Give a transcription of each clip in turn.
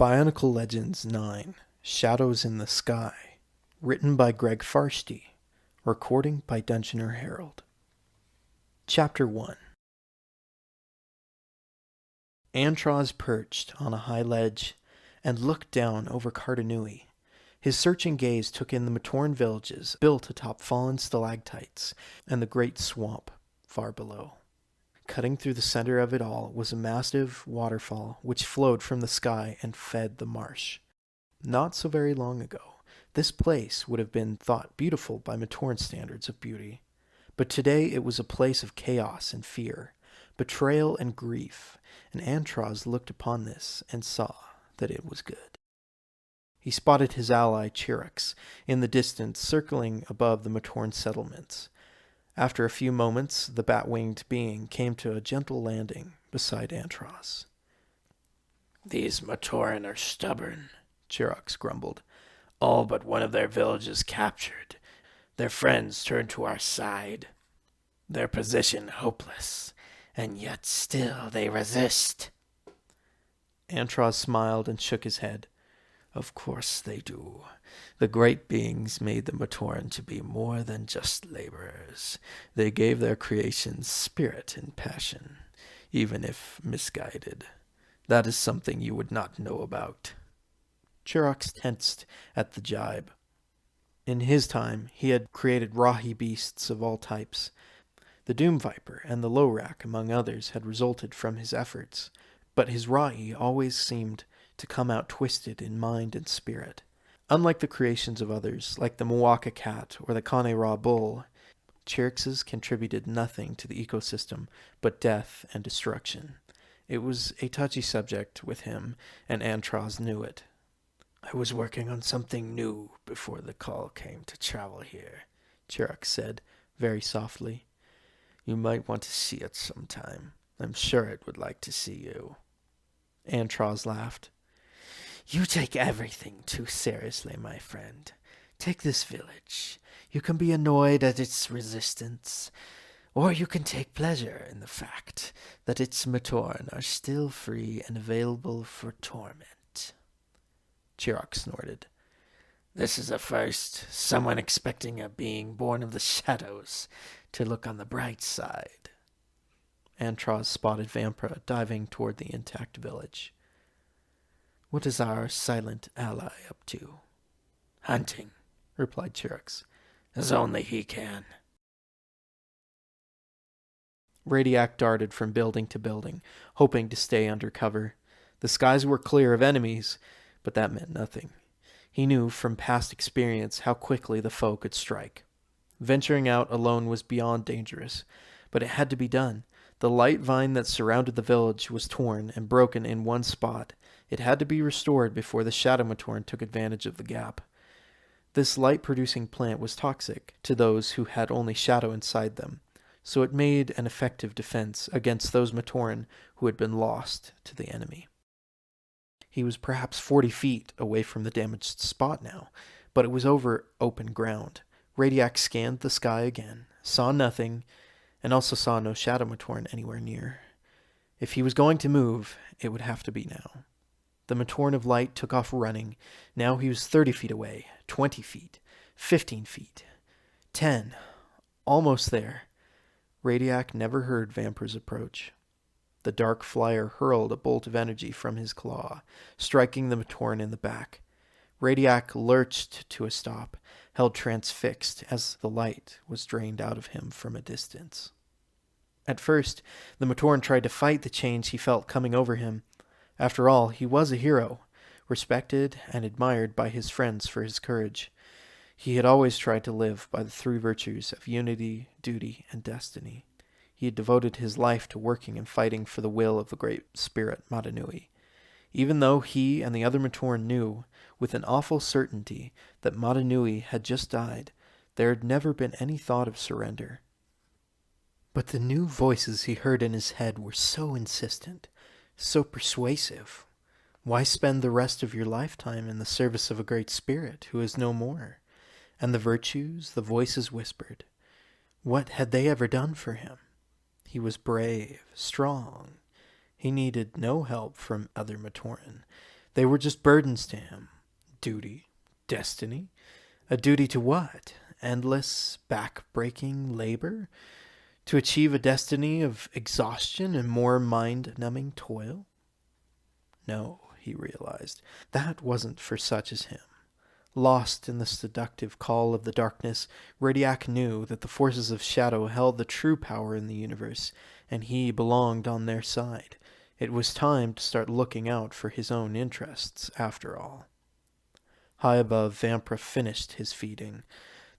Bionicle Legends 9, Shadows in the Sky. Written by Greg Farsty. Recording by Dungeoneer Harold. Chapter 1. Antros perched on a high ledge and looked down over Cardanui. His searching gaze took in the Matoran villages built atop fallen stalactites and the great swamp far below. Cutting through the center of it all was a massive waterfall which flowed from the sky and fed the marsh. Not so very long ago, this place would have been thought beautiful by Matoran standards of beauty. But today it was a place of chaos and fear, betrayal and grief, and Antros looked upon this and saw that it was good. He spotted his ally Chirax in the distance circling above the Matoran settlements. After a few moments, the bat-winged being came to a gentle landing beside Antros. "These Matoran are stubborn," Chirax grumbled. "All but one of their villages captured. Their friends turned to our side. Their position hopeless, and yet still they resist." Antros smiled and shook his head. "Of course they do. The great beings made the Matoran to be more than just laborers. They gave their creations spirit and passion, even if misguided. That is something you would not know about." Chirax tensed at the jibe. In his time, he had created rahi beasts of all types. The Doom Viper and the Lorak, among others, had resulted from his efforts, but his rahi always seemed to come out twisted in mind and spirit. Unlike the creations of others, like the Mwaka cat or the Kane Ra bull, Chirax's contributed nothing to the ecosystem but death and destruction. It was a touchy subject with him, and Antros knew it. "I was working on something new before the call came to travel here," Chirax said, very softly. "You might want to see it sometime. I'm sure it would like to see you." Antros laughed. "You take everything too seriously, my friend. Take this village. You can be annoyed at its resistance, or you can take pleasure in the fact that its Matoran are still free and available for torment." Chirax snorted. "This is a first. Someone expecting a being born of the shadows to look on the bright side." Antros spotted Vampra diving toward the intact village. "What is our silent ally up to?" "Hunting," replied Chirax, "as only he can." Radiac darted from building to building, hoping to stay under cover. The skies were clear of enemies, but that meant nothing. He knew from past experience how quickly the foe could strike. Venturing out alone was beyond dangerous, but it had to be done. The light vine that surrounded the village was torn and broken in one spot. It had to be restored before the Shadow Matoran took advantage of the gap. This light-producing plant was toxic to those who had only shadow inside them, so it made an effective defense against those Matoran who had been lost to the enemy. He was perhaps 40 feet away from the damaged spot now, but it was over open ground. Radiac scanned the sky again, saw nothing, and also saw no Shadow Matoran anywhere near. If he was going to move, it would have to be now. The Matoran of Light took off running. Now he was 30 feet away, 20 feet, 15 feet, 10, almost there. Radiac never heard Vampra's approach. The dark flyer hurled a bolt of energy from his claw, striking the Matoran in the back. Radiac lurched to a stop, held transfixed as the light was drained out of him from a distance. At first, the Matoran tried to fight the change he felt coming over him. After all, he was a hero, respected and admired by his friends for his courage. He had always tried to live by the three virtues of unity, duty, and destiny. He had devoted his life to working and fighting for the will of the great spirit Madanui. Even though he and the other Matoran knew, with an awful certainty, that Madanui had just died, there had never been any thought of surrender. But the new voices he heard in his head were so insistent, so persuasive. Why spend the rest of your lifetime in the service of a great spirit who is no more? And the virtues, the voices whispered, what had they ever done for him? He was brave, strong. He needed no help from other Matoran. They were just burdens to him. Duty, destiny. A duty to what? Endless, back-breaking labor? To achieve a destiny of exhaustion and more mind-numbing toil? No, he realized, that wasn't for such as him. Lost in the seductive call of the darkness, Radiac knew that the forces of shadow held the true power in the universe, and he belonged on their side. It was time to start looking out for his own interests, after all. High above, Vampra finished his feeding.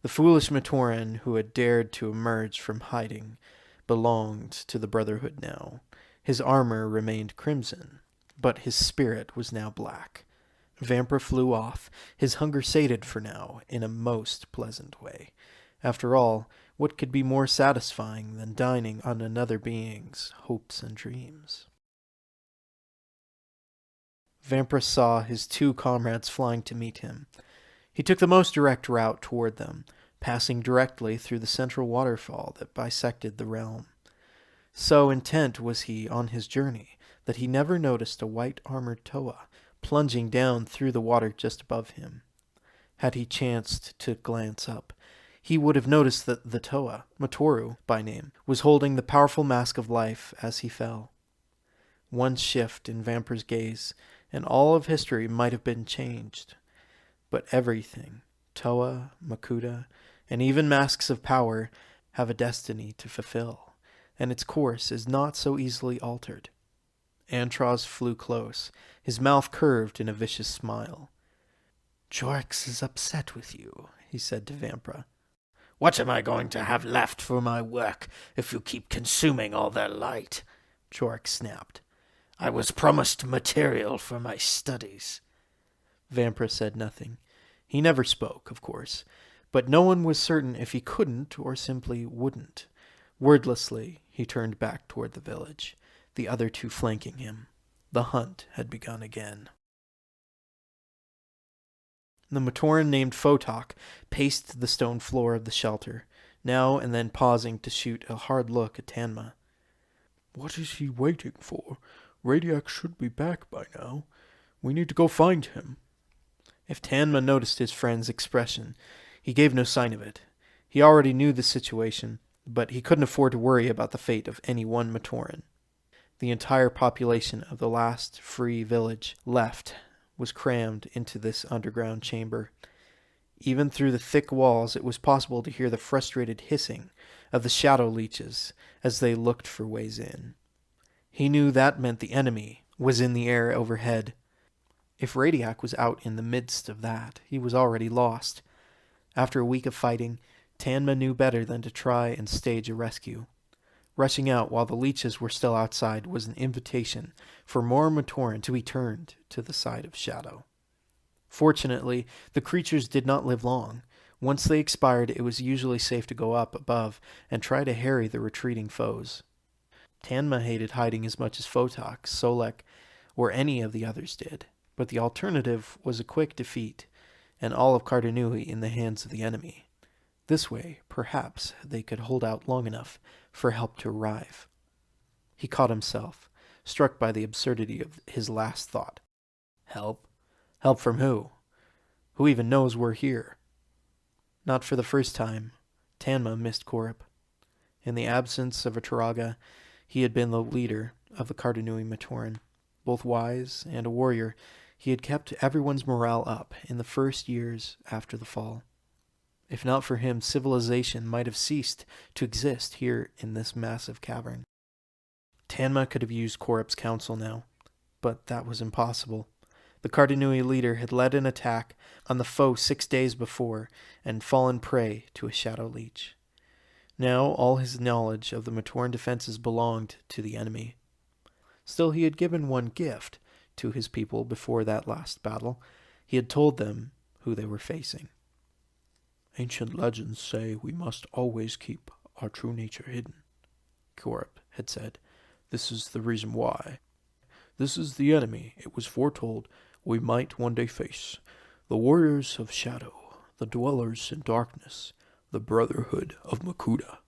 The foolish Matoran who had dared to emerge from hiding belonged to the Brotherhood now. His armor remained crimson, but his spirit was now black. Vampra flew off, his hunger sated for now, in a most pleasant way. After all, what could be more satisfying than dining on another being's hopes and dreams? Vampra saw his two comrades flying to meet him. He took the most direct route toward them, passing directly through the central waterfall that bisected the realm. So intent was he on his journey that he never noticed a white-armored Toa plunging down through the water just above him. Had he chanced to glance up, he would have noticed that the Toa, Matoru by name, was holding the powerful mask of life as he fell. One shift in Vampra's gaze, and all of history might have been changed. But everything, Toa, Makuta, and even masks of power, have a destiny to fulfill, and its course is not so easily altered. Antros flew close, his mouth curved in a vicious smile. "Jorx is upset with you," he said to Vampra. "What am I going to have left for my work if you keep consuming all their light?" Jorx snapped. "I was promised material for my studies." Vampra said nothing. He never spoke, of course, but no one was certain if he couldn't or simply wouldn't. Wordlessly, he turned back toward the village, the other two flanking him. The hunt had begun again. The Matoran named Photok paced the stone floor of the shelter, now and then pausing to shoot a hard look at Tanma. "What is he waiting for? Radiac should be back by now. We need to go find him." If Tanma noticed his friend's expression, he gave no sign of it. He already knew the situation, but he couldn't afford to worry about the fate of any one Matoran. The entire population of the last free village left was crammed into this underground chamber. Even through the thick walls it was possible to hear the frustrated hissing of the shadow leeches as they looked for ways in. He knew that meant the enemy was in the air overhead. If Radiac was out in the midst of that, he was already lost. After a week of fighting, Tanma knew better than to try and stage a rescue. Rushing out while the leeches were still outside was an invitation for more Matoran to be turned to the side of shadow. Fortunately, the creatures did not live long. Once they expired, it was usually safe to go up above and try to harry the retreating foes. Tanma hated hiding as much as Photok, Solek, or any of the others did, but the alternative was a quick defeat, and all of Cardinui in the hands of the enemy. This way, perhaps, they could hold out long enough for help to arrive. He caught himself, struck by the absurdity of his last thought. Help? Help from who? Who even knows we're here? Not for the first time, Tanma missed Korup. In the absence of a Turaga, he had been the leader of the Cardinui Matoran. Both wise and a warrior, he had kept everyone's morale up in the first years after the fall. If not for him, civilization might have ceased to exist here in this massive cavern. Tanma could have used Korup's counsel now, but that was impossible. The Cardinui leader had led an attack on the foe 6 days before and fallen prey to a shadow leech. Now all his knowledge of the Matoran defenses belonged to the enemy. Still, he had given one gift to his people before that last battle. He had told them who they were facing. "Ancient legends say we must always keep our true nature hidden," Korup had said. "This is the reason why. This is the enemy it was foretold we might one day face. The warriors of shadow, the dwellers in darkness, the brotherhood of Makuta."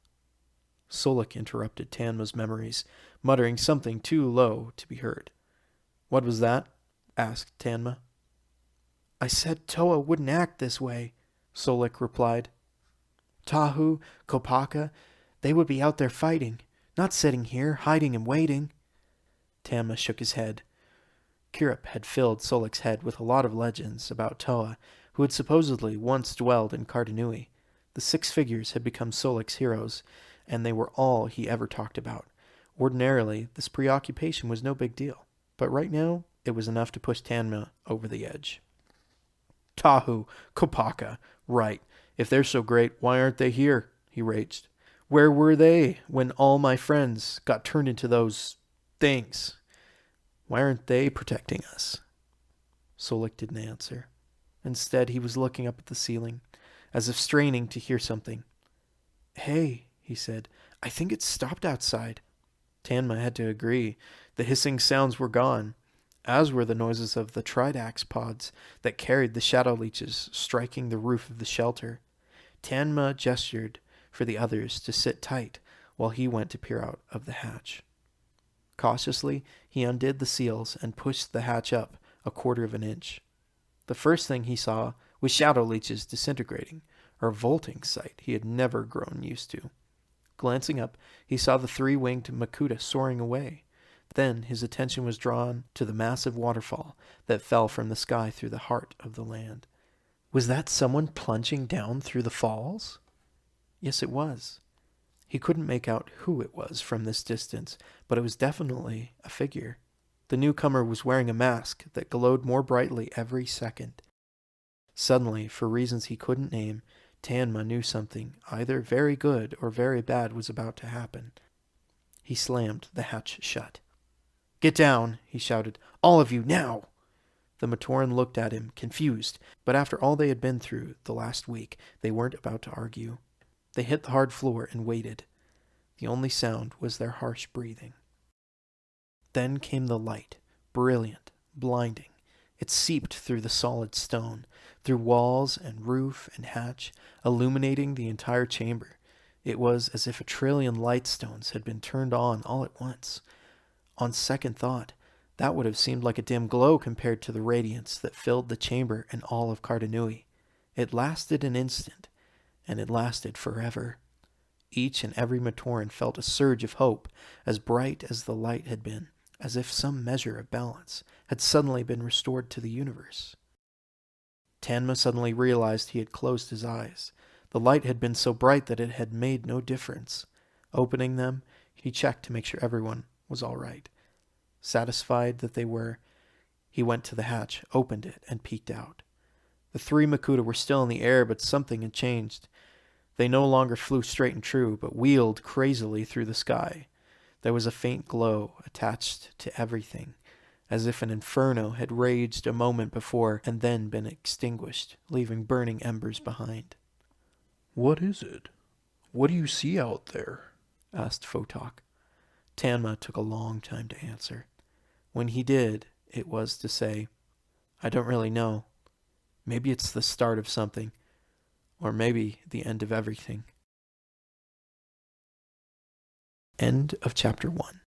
Solek interrupted Tanma's memories, muttering something too low to be heard. "What was that?" asked Tanma. I said Toa wouldn't act this way, Solik replied. Tahu, Kopaka, they would be out there fighting, not sitting here, hiding and waiting. Tanma shook his head. Kirip had filled Solik's head with a lot of legends about Toa, who had supposedly once dwelled in Cardanui. The 6 figures had become Solik's heroes, and they were all he ever talked about. Ordinarily, this preoccupation was no big deal, but right now, it was enough to push Tanma over the edge. Tahu, Kopaka, right. If they're so great, why aren't they here? He raged. Where were they when all my friends got turned into those things? Why aren't they protecting us? Solik didn't answer. Instead, he was looking up at the ceiling, as if straining to hear something. Hey, he said, I think it's stopped outside. Tanma had to agree. The hissing sounds were gone, as were the noises of the Radiac pods that carried the shadow leeches striking the roof of the shelter. Tanma gestured for the others to sit tight while he went to peer out of the hatch. Cautiously, he undid the seals and pushed the hatch up a quarter of an inch. The first thing he saw was shadow leeches disintegrating, a revolting sight he had never grown used to. Glancing up, he saw the 3-winged Makuta soaring away. Then his attention was drawn to the massive waterfall that fell from the sky through the heart of the land. Was that someone plunging down through the falls? Yes, it was. He couldn't make out who it was from this distance, but it was definitely a figure. The newcomer was wearing a mask that glowed more brightly every second. Suddenly, for reasons he couldn't name, Tanma knew something either very good or very bad was about to happen. He slammed the hatch shut. Get down, he shouted. All of you, now! The Matoran looked at him, confused, but after all they had been through the last week, they weren't about to argue. They hit the hard floor and waited. The only sound was their harsh breathing. Then came the light, brilliant, blinding. It seeped through the solid stone, through walls and roof and hatch, illuminating the entire chamber. It was as if 1 trillion light stones had been turned on all at once. On second thought, that would have seemed like a dim glow compared to the radiance that filled the chamber and all of Cardanui. It lasted an instant, and it lasted forever. Each and every Matoran felt a surge of hope, as bright as the light had been, as if some measure of balance had suddenly been restored to the universe. Tanma suddenly realized he had closed his eyes. The light had been so bright that it had made no difference. Opening them, he checked to make sure everyone was all right. Satisfied that they were, he went to the hatch, opened it, and peeked out. The 3 Makuta were still in the air, but something had changed. They no longer flew straight and true, but wheeled crazily through the sky. There was a faint glow attached to everything, as if an inferno had raged a moment before and then been extinguished, leaving burning embers behind. What is it? What do you see out there? Asked Photok. Tanma took a long time to answer. When he did, it was to say, I don't really know. Maybe it's the start of something, or maybe the end of everything. End of chapter 1.